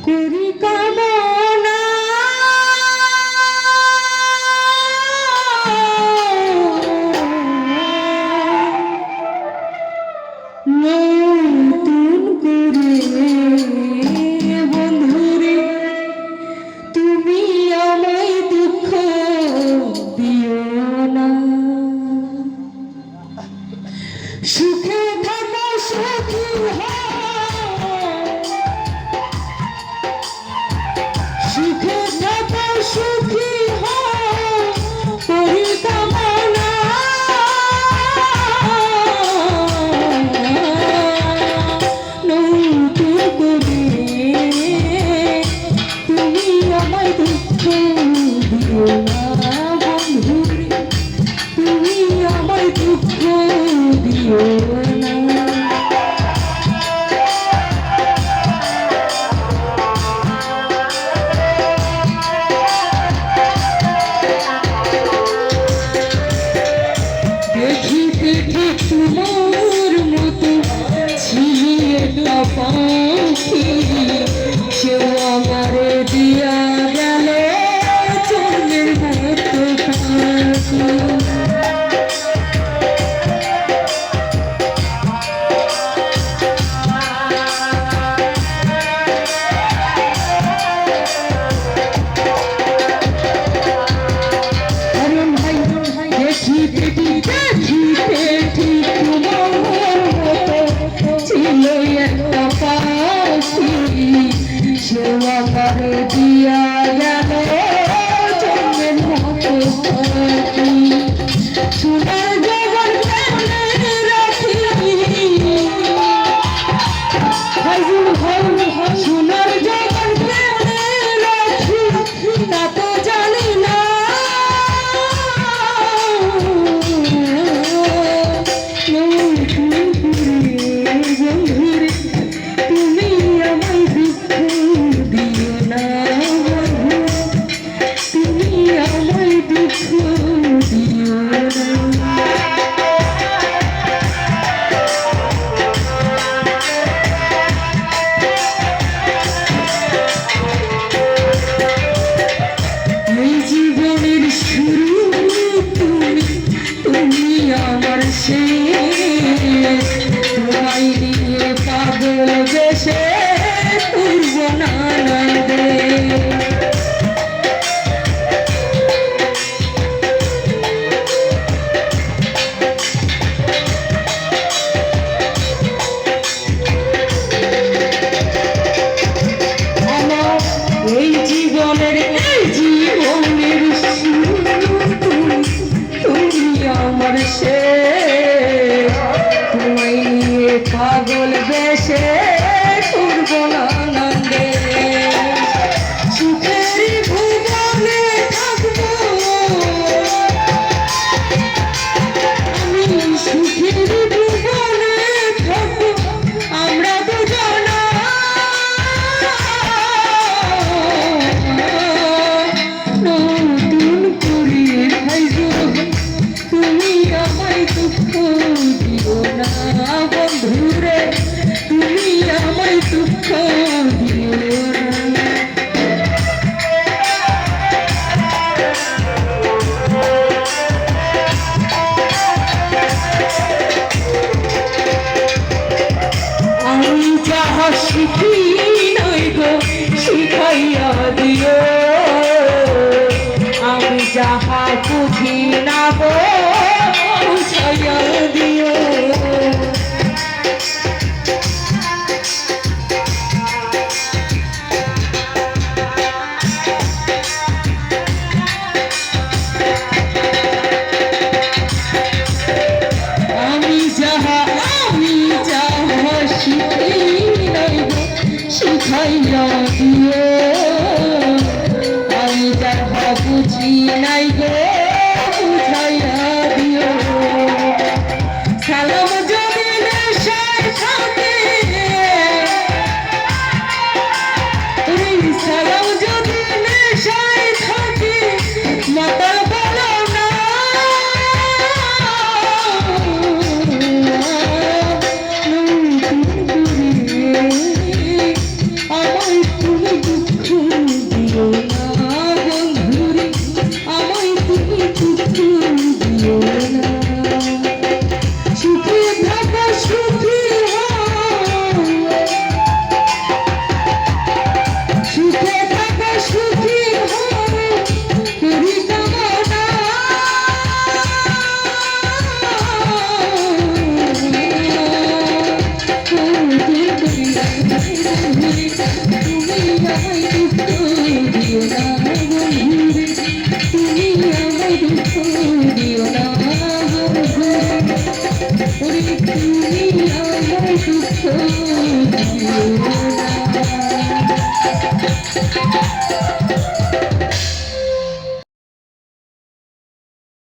করি কামনা নতুন করে বন্ধুরে তুমি আমায় দুঃখ দিও না সুখে থাকো সুখী সুখে থাকো সুখী করি কামনা নতুন করে তুমি আমায় দুঃখ দিও না বন্ধুরে তুমি আমায় দুঃখ দিও না দেখিতে ঠিক তোমার মতো ছিলি একটা পাখি সেও আমারে দিয়া গেল চন্দ্রের মতো পাখি দিয়া গেল চন্দ্রের মতো সোনার জগৎ রাখি সোনার জগৎ রাখি তা তো জানি না বন্ধুরে তুমি আমায় দুঃখ দিও না তুমি আমায় দুঃখ দিও না এই জীবনের শুরু তুমি তুমি আমার শেষ তোমায় নিয়ে পাগল দেশে পূর্ব নানন্দে এই জীবনের তুমি আমার শেষ তোমায় নিয়ে পাগল বেশে পূর্ব নানন্দে সুখের ভুবনে থাকবো আমি সুখের ভুবনে থাকবো আমরা দুজনা নতুন করে তুমি আমায় দুঃখ দিও না বন্ধুরে তুমি আমায় দুঃখ দিও না আমি যাহা শিখি নাই গো শিখাইয়া দিও আমি যাহা বুঝি না গো বুঝাইয়া দিও দিও না বন্ধু ওরে তুমি আমায় দুঃখ দিও না